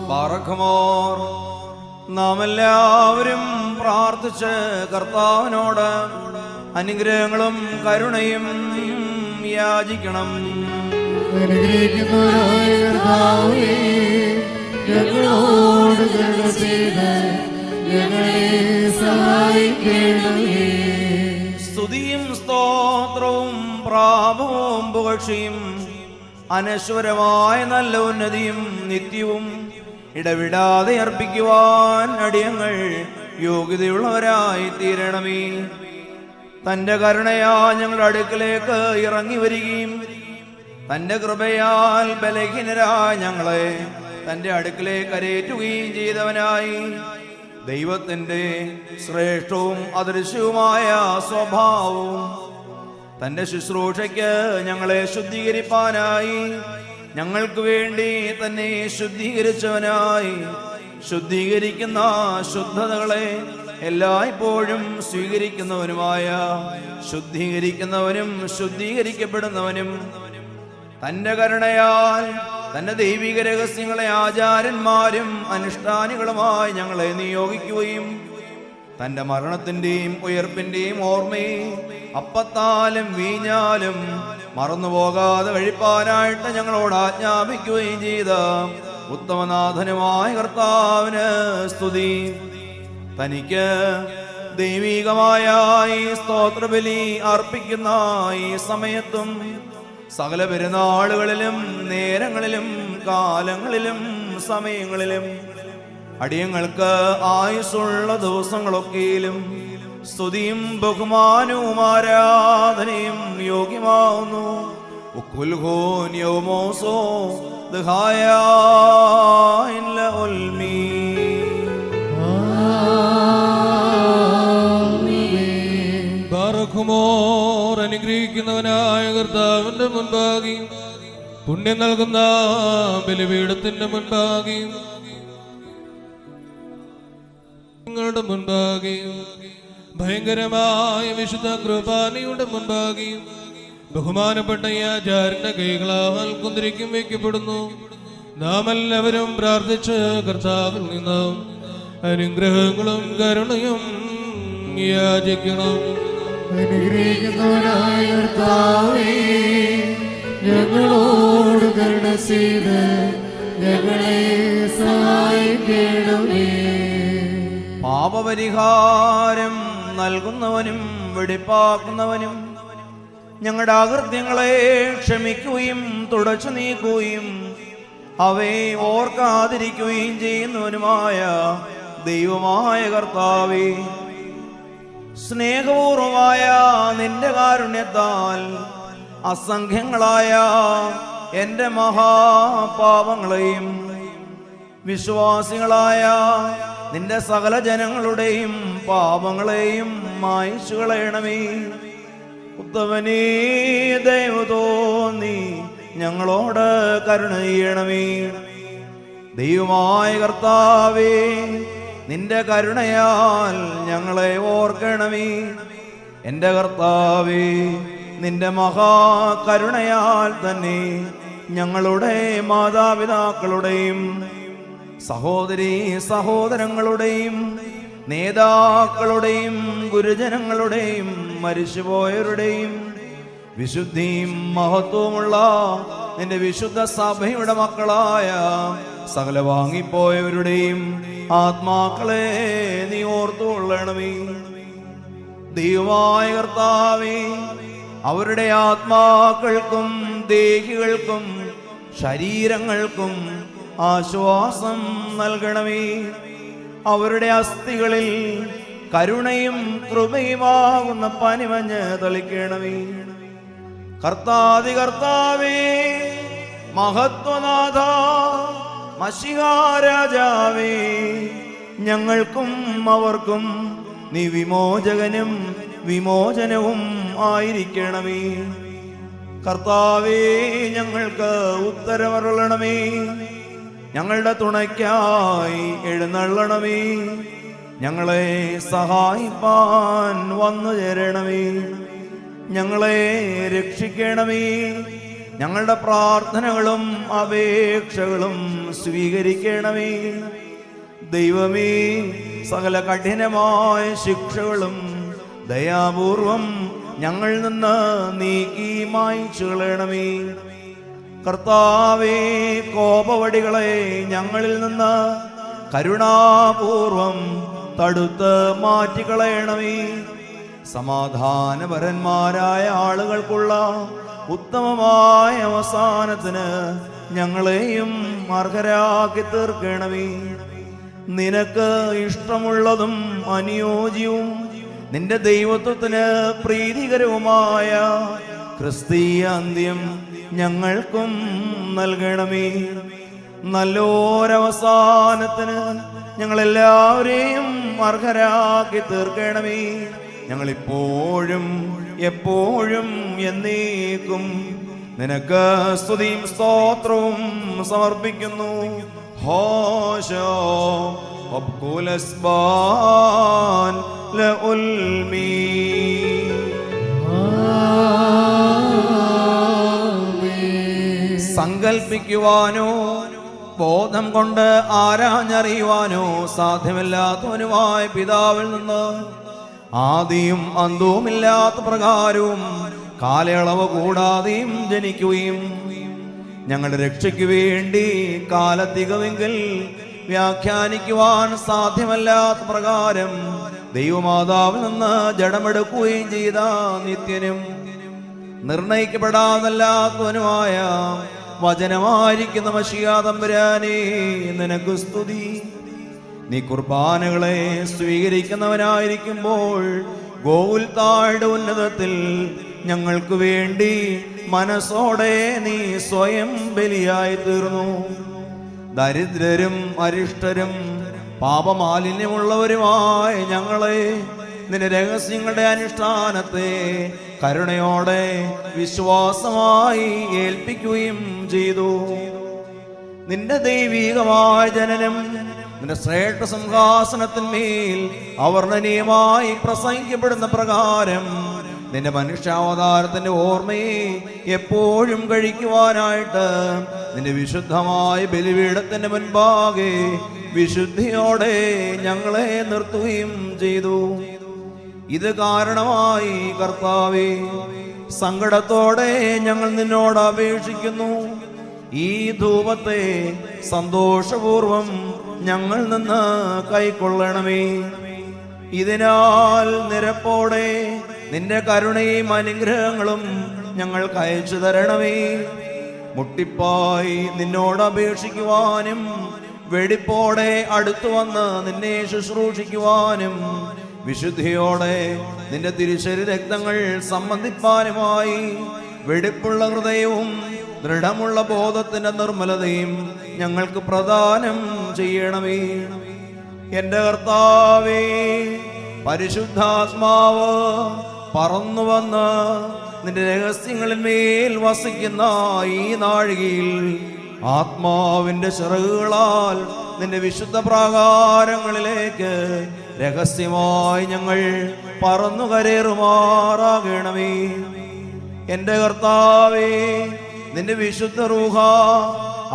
ബാറഖമോർ. നാം എല്ലാവരും പ്രാർത്ഥിച്ച് കർത്താവിനോട് അനുഗ്രഹങ്ങളും കരുണയും യാചിക്കണം. ഞങ്ങളോട് കരുണ ചെയ്ത് ഞങ്ങളെ സഹായിക്കണമേ. സ്തുതിയും സ്തോത്രവും പ്രാപവും പുകഴ്ചയും അനശ്വരമായ നല്ല ഉന്നതിയും നിത്യവും ഇടവിടാതെ അർപ്പിക്കുവാൻ അടിയങ്ങൾ യോഗ്യതയുള്ളവരായി തീരണമേ. തന്റെ കരുണയാ ഞങ്ങളുടെ അടുക്കലേക്ക് ഇറങ്ങി വരികയും തന്റെ കൃപയാൽ ബലഹീനരായ ഞങ്ങളെ തന്റെ അടുക്കലേക്ക് കരയേറ്റുകയും ചെയ്തവനായി ദൈവത്തിന്റെ ശ്രേഷ്ഠവും അദൃശ്യവുമായ സ്വഭാവവും തന്റെ ശുശ്രൂഷയ്ക്ക് ഞങ്ങളെ ശുദ്ധീകരിപ്പാനായി ഞങ്ങൾക്ക് വേണ്ടി തന്നെ ശുദ്ധീകരിച്ചവനായി ശുദ്ധീകരിക്കുന്ന ശുദ്ധതകളെ എല്ലായ്പ്പോഴും സ്വീകരിക്കുന്നവനുമായ ശുദ്ധീകരിക്കുന്നവനും ശുദ്ധീകരിക്കപ്പെടുന്നവനും തന്റെ കരുണയാൽ തന്റെ ദൈവിക രഹസ്യങ്ങളെ ആചാരന്മാരും അനുഷ്ഠാനികളുമായി ഞങ്ങളെ നിയോഗിക്കുകയും തന്റെ മരണത്തിന്റെയും ഉയർപ്പിന്റെയും ഓർമ്മയെ അപ്പത്താലും വീഞ്ഞാലും മറന്നുപോകാതെ കഴിപ്പാനായിട്ട് ഞങ്ങളോട് ആജ്ഞാപിക്കുകയും ചെയ്ത ഉത്തമനാഥനുമായ കർത്താവിന് സ്തുതി. തനിക്ക് ദൈവികമായ ഈ സ്തോത്രബലി അർപ്പിക്കുന്ന ഈ സമയത്തും സകല പെരുന്നാളുകളിലും നേരങ്ങളിലും കാലങ്ങളിലും സമയങ്ങളിലും അടിയങ്ങൾക്ക് ആയുസ്സുള്ള ദിവസങ്ങളൊക്കെയിലും സ്തുതിയും ബഹുമാനവും ആരാധനയും യോഗ്യമാവുന്നു. ബാറഖുമോർ. അനുഗ്രഹിക്കുന്നവനായ കർത്താവിന്റെ മുൻപാകെ പുണ്യം നൽകുന്ന ബലിപീഠത്തിന്റെ മുൻപാകെ നിങ്ങളുടെ മുൻപാകെ ഭയങ്കരമായ വിശുദ്ധ കൃപാനയുടെ മുൻപാകെ ബഹുമാനപ്പെട്ട ഈ ആചാര്യന്റെ കൈകളാൽ കുന്തിരിക്കും വയ്ക്കപ്പെടുന്നു. നാം എല്ലാവരും പ്രാർത്ഥിച്ച് കർത്താവിൽ നിന്ന് അനുഗ്രഹങ്ങളും കരുണയും യാചിക്കണം. അനുഗ്രഹിക്കുന്നവനായ കർത്താവേ, ഞങ്ങളോട് കരുണ ചെയ്ത് ഞങ്ങളെ സഹായിക്കണമേ. പാപപരിഹാരം നൽകുന്നവനും വെടിപ്പാക്കുന്നവനും ഞങ്ങളുടെ അകൃത്യങ്ങളെ ക്ഷമിക്കുകയും തുടച്ചു നീക്കുകയും അവയെ ഓർക്കാതിരിക്കുകയും ചെയ്യുന്നവനുമായ ദൈവമായ കർത്താവേ, സ്നേഹപൂർവമായ നിന്റെ കാരുണ്യത്താൽ അസംഖ്യങ്ങളായ എൻ്റെ മഹാപാപങ്ങളെയും വിശ്വാസികളായ നിന്റെ സകല ജനങ്ങളുടെയും പാപങ്ങളെയും മായിച്ചു കളയണമേ. ഉത്തമനേ, ദയവു തോന്നി ഞങ്ങളോട് കരുണ ചെയ്യണമേ. ദൈവമായ കർത്താവേ, നിന്റെ കരുണയാൽ ഞങ്ങളെ ഓർക്കണമേ. എൻ്റെ കർത്താവേ, നിന്റെ മഹാകരുണയാൽ തന്നെ ഞങ്ങളുടെ മാതാപിതാക്കളുടെയും സഹോദരീ സഹോദരങ്ങളുടെയും നേതാക്കളുടെയും ഗുരുജനങ്ങളുടെയും മരിച്ചുപോയവരുടെയും വിശുദ്ധിയും മഹത്വമുള്ള നിന്റെ വിശുദ്ധ സഭയുടെ മക്കളായ സകല വാങ്ങിപ്പോയവരുടെയും ആത്മാക്കളെ നീ ഓർത്തുകൊള്ളണമേ. ദൈവമായ കർത്താവേ, അവരുടെ ആത്മാക്കൾക്കും ദേഹികൾക്കും ശരീരങ്ങൾക്കും ആശ്വാസം നൽകണമേ. അവരുടെ അസ്ഥികളിൽ കരുണയും കൃപയുമാകുന്ന പനിമഞ്ഞ് തളിക്കണമേ. കർത്താവേ, മഹത്വനാഥ, മശിഹാരാജാവേ, ഞങ്ങൾക്കും അവർക്കും നീ വിമോചകനും വിമോചനവും ആയിരിക്കണമേ. കർത്താവേ, ഞങ്ങൾക്ക് ഉത്തരമരുളണമേ. ഞങ്ങളുടെ തുണയ്ക്കായി എഴുന്നള്ളണമേ. ഞങ്ങളെ സഹായിപ്പാൻ വന്നു ചേരണമേ. ഞങ്ങളെ രക്ഷിക്കണമേ. ഞങ്ങളുടെ പ്രാർത്ഥനകളും അപേക്ഷകളും സ്വീകരിക്കണമേ. ദൈവമേ, സകല കഠിനമായ ശിക്ഷകളും ദയാപൂർവം ഞങ്ങളിൽ നിന്ന് നീക്കി മായ്ച്ചു കളയണമേ. കർത്താവേ, കോപവടികളെ ഞങ്ങളിൽ നിന്ന് കരുണാപൂർവം തടുത്ത് മാറ്റിക്കളയണമേ. സമാധാനപരന്മാരായ ആളുകൾക്കുള്ള ഉത്തമമായ അവസാനത്തിന് ഞങ്ങളെയും അർഹരാക്കി തീർക്കണമേ. നിനക്ക് ഇഷ്ടമുള്ളതും അനുയോജ്യവും നിന്റെ ദൈവത്വത്തിന് പ്രീതികരവുമായ ക്രിസ്തീയ അന്ത്യം ഞങ്ങൾക്കും നൽകണമേ. നല്ലൊരവസാനത്തിന് ഞങ്ങളെല്ലാവരെയും അർഹരാക്കി തീർക്കണമേ. ഞങ്ങളിപ്പോഴും എപ്പോഴും എന്നേക്കും നിനക്ക് സ്തുതിയും സ്തോത്രവും സമർപ്പിക്കുന്നു. ഹോശോ ഒബ്കുലസ്ബാൻ ലഉൽമീ. സങ്കൽപ്പിക്കുവാനോ ബോധം കൊണ്ട് ആരാഞ്ഞറിയുവാനോ സാധ്യമല്ലാത്തവനുമായ പിതാവിൽ നിന്ന് ആദിയും അന്തവുമില്ലാത്ത പ്രകാരവും കാലയളവ് കൂടാതെയും ജനിക്കുകയും ഞങ്ങളുടെ രക്ഷയ്ക്ക് വേണ്ടി കാലത്തികവെങ്കിൽ വ്യാഖ്യാനിക്കുവാൻ സാധ്യമല്ലാത്ത പ്രകാരം ദൈവമാതാവിൽ നിന്ന് ജഡമെടുക്കുകയും ചെയ്ത നിത്യനും നിർണയിക്കപ്പെടാതല്ലാത്തവനുമായ വചനമായിരിക്കുന്ന മശിഹാ തമ്പുരാനേ, നിനക്ക് സ്തുതി. നീ കുർബാനകളെ സ്വീകരിക്കുന്നവനായിരിക്കുമ്പോൾ ഗോകുൽത്തായുടെ ഉന്നതത്തിൽ ഞങ്ങൾക്ക് വേണ്ടി മനസ്സോടെ നീ സ്വയം ബലിയായി തീർന്നു. ദരിദ്രരും അരിഷ്ടരും പാപമാലിന്യമുള്ളവരുമായ ഞങ്ങളെ നിന്റെ രഹസ്യങ്ങളുടെ അനുഷ്ഠാനത്തെ കരുണയോടെ വിശ്വാസമായി ഏൽപ്പിക്കുകയും ചെയ്തു. നിന്റെ ദൈവീകമായ ജനനം നിന്റെ ശ്രേഷ്ഠ സിംഹാസനത്തിന്മേൽ അവർണ്ണനീയമായി പ്രസംഗിക്കപ്പെടുന്ന പ്രകാരം നിന്റെ മനുഷ്യാവതാരത്തിന്റെ ഓർമ്മയെ എപ്പോഴും കഴിക്കുവാനായിട്ട് നിന്റെ വിശുദ്ധമായ ബലിപീഠത്തിന്റെ മുൻപാകെ വിശുദ്ധിയോടെ ഞങ്ങളെ നിർത്തുകയും ചെയ്തു. ഇത് കാരണമായി കർത്താവേ, സങ്കടത്തോടെ ഞങ്ങൾ നിന്നോട് അപേക്ഷിക്കുന്നു. ഈ ധൂപത്തെ സന്തോഷപൂർവം ഞങ്ങൾ നിന്ന് കൈക്കൊള്ളണമേ. ഇതിനാൽ നിരപ്പോടെ നിന്റെ കരുണയും അനുഗ്രഹങ്ങളും ഞങ്ങൾക്ക് അയച്ചു തരണമേ. മുട്ടിപ്പായി നിന്നോട് അപേക്ഷിക്കുവാനും വെടിപ്പോടെ അടുത്തു വന്ന് നിന്നെ ശുശ്രൂഷിക്കുവാനും വിശുദ്ധിയോടെ നിന്റെ തിരുശരീര രക്തങ്ങൾ സംബന്ധിപ്പാനുമായി വെടിപ്പുള്ള ഹൃദയവും ദൃഢമുള്ള ബോധത്തിന്റെ നിർമ്മലതയും ഞങ്ങൾക്ക് പ്രദാനം ചെയ്യണമേ. എന്റെ കർത്താവേ, പരിശുദ്ധാത്മാവ് പറന്നു വന്ന് നിന്റെ രഹസ്യങ്ങളിന്മേൽ വസിക്കുന്ന ഈ നാഴികയിൽ ആത്മാവിന്റെ ചിറകുകളാൽ നിന്റെ വിശുദ്ധ പ്രാകാരങ്ങളിലേക്ക് രഹസ്യമായി ഞങ്ങൾ പറന്നു കരേറുമാറാകണമേ. എന്റെ കർത്താവേ, നിന്റെ വിശുദ്ധ റൂഹ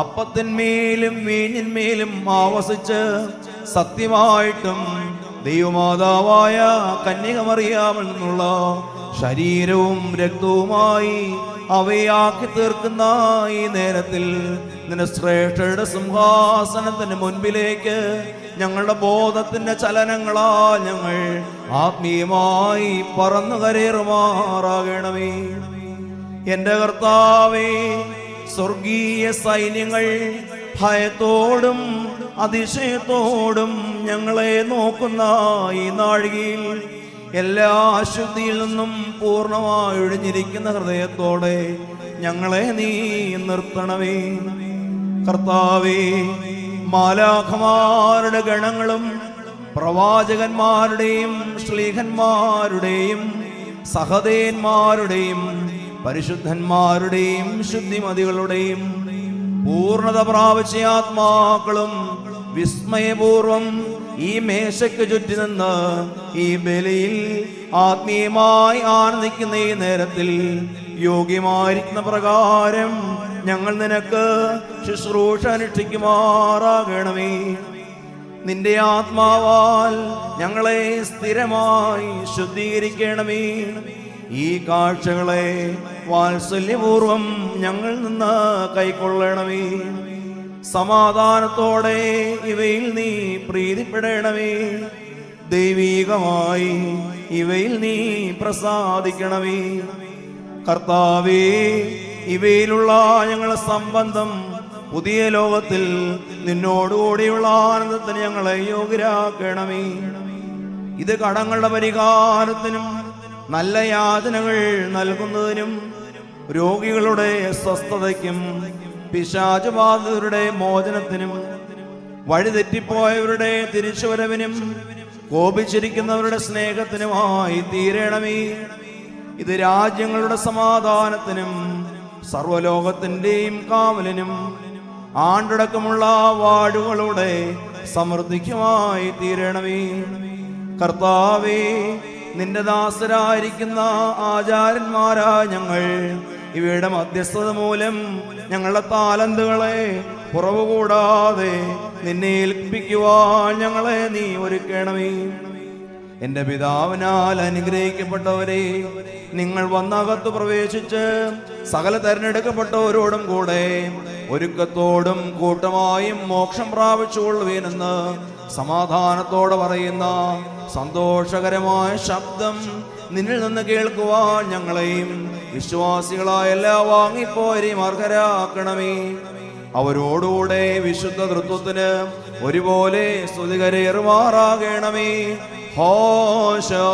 അപ്പത്തിന്മേലും വീഞ്ഞിന്മേലും ആവസിച്ച് സത്യമായിട്ടും ദൈവമാതാവായ കന്യകമറിയാമിൽ നിന്നുള്ള ശരീരവും രക്തവുമായി അവയാക്കി തീർക്കുന്ന ഈ നേരത്തിൽ നിന്റെ ശ്രേഷ്ഠയുടെ സിംഹാസനത്തിന് മുൻപിലേക്ക് ഞങ്ങളുടെ ബോധത്തിന്റെ ചലനങ്ങളാൽ ഞങ്ങൾ ആത്മീയമായി പറന്നു കരേറുമാറാകണമേ. എന്റെ കർത്താവേ, സ്വർഗീയ സൈന്യങ്ങൾ ഭയത്തോടും അതിശയത്തോടും ഞങ്ങളെ നോക്കുന്ന ഈ നാഴികയിൽ എല്ലാ അശുദ്ധിയിൽ നിന്നും പൂർണ്ണമായി ഒഴിഞ്ഞിരിക്കുന്ന ഹൃദയത്തോടെ ഞങ്ങളെ നീ നിർത്തണമേ. കർത്താവേ, മാലാഖമാരുടെ ഗണങ്ങളും പ്രവാചകന്മാരുടെയും ശ്ലീഹന്മാരുടെയും സഹദേന്മാരുടെയും പരിശുദ്ധന്മാരുടെയും ശുദ്ധിമതികളുടെയും പൂർണ്ണത പ്രാപിച്ച ആത്മാക്കളും വിസ്മയപൂർവം ഈ മേശയ്ക്ക് ചുറ്റി നിന്ന് ഈ ബലിയിൽ ആത്മീയമായി ആനന്ദിക്കുന്ന ഈ നേരത്തിൽ യോഗ്യമായിരിക്കുന്ന പ്രകാരം ഞങ്ങൾ നിനക്ക് ശുശ്രൂഷ അനുഷ്ഠിക്കുമാറാകണമേ. നിന്റെ ആത്മാവാൽ ഞങ്ങളെ സ്ഥിരമായി ശുദ്ധീകരിക്കണമേ. ഈ കാഴ്ചകളെ വാത്സല്യപൂർവം ഞങ്ങൾ നിന്ന് കൈക്കൊള്ളണമേ. സമാധാനത്തോടെ ഇവയിൽ നീ പ്രീതിപ്പെടണമേ. ദൈവീകമായി ഇവയിൽ നീ പ്രസാദിക്കണമേ. കർത്താവേ, ഇവയിലുള്ള ഞങ്ങളുടെ സംബന്ധം പുതിയ ലോകത്തിൽ നിന്നോടുകൂടിയുള്ള ആനന്ദത്തിന് ഞങ്ങളെ യോഗ്യരാക്കണമേ. ഇത് കടങ്ങളുടെ പരിഹാരത്തിനും നല്ല യാതനകൾ നൽകുന്നതിനും രോഗികളുടെ സ്വസ്ഥതയ്ക്കും പിശാചബാധിതരുടെ മോചനത്തിനും വഴിതെറ്റിപ്പോയവരുടെ തിരിച്ചുവരവിനും കോപിച്ചിരിക്കുന്നവരുടെ സ്നേഹത്തിനുമായി തീരണമേ. ഇത് രാജ്യങ്ങളുടെ സമാധാനത്തിനും സർവ്വലോകത്തിന്റെയും കാവലിനും ആണ്ടടക്കമുള്ള വാഴുകളുടെ സമൃദ്ധിക്കുമായി തീരണമേ. കർത്താവേ, നിന്റെ ദാസരായിരിക്കുന്ന ആചാര്യന്മാരായ ഞങ്ങൾ ഇവയുടെ മധ്യസ്ഥത മൂലം ഞങ്ങളുടെ താലന്തുകളെ കുറവ് കൂടാതെ നിന്നെ ഏൽപ്പിക്കുവാൻ ഞങ്ങളെ നീ ഒരുക്കണമേ. എന്റെ പിതാവിനാൽ അനുഗ്രഹിക്കപ്പെട്ടവരെ, നിങ്ങൾ വന്നകത്ത് പ്രവേശിച്ച് സകല തെരഞ്ഞെടുക്കപ്പെട്ടവരോടും കൂടെ ഒരുക്കത്തോടും കൂട്ടമായും മോക്ഷം പ്രാപിച്ചുകൊള്ളുവീനെന്ന് സമാധാനത്തോടെ പറയുന്ന സന്തോഷകരമായ ശബ്ദം നിന്നിൽ നിന്ന് കേൾക്കുവാൻ ഞങ്ങളെയും വിശ്വാസികളായ എല്ലാ വാങ്ങിപ്പോരെയും അർഹരാക്കണമേ. അവരോടുകൂടെ വിശുദ്ധ തൃത്വത്തിന് ഒരുപോലെ സ്തുതികരേറുമാറാകണമേ. ഹോശോ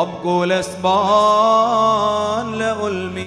അബ്കുലസ്ബാൻ ലഉൽമി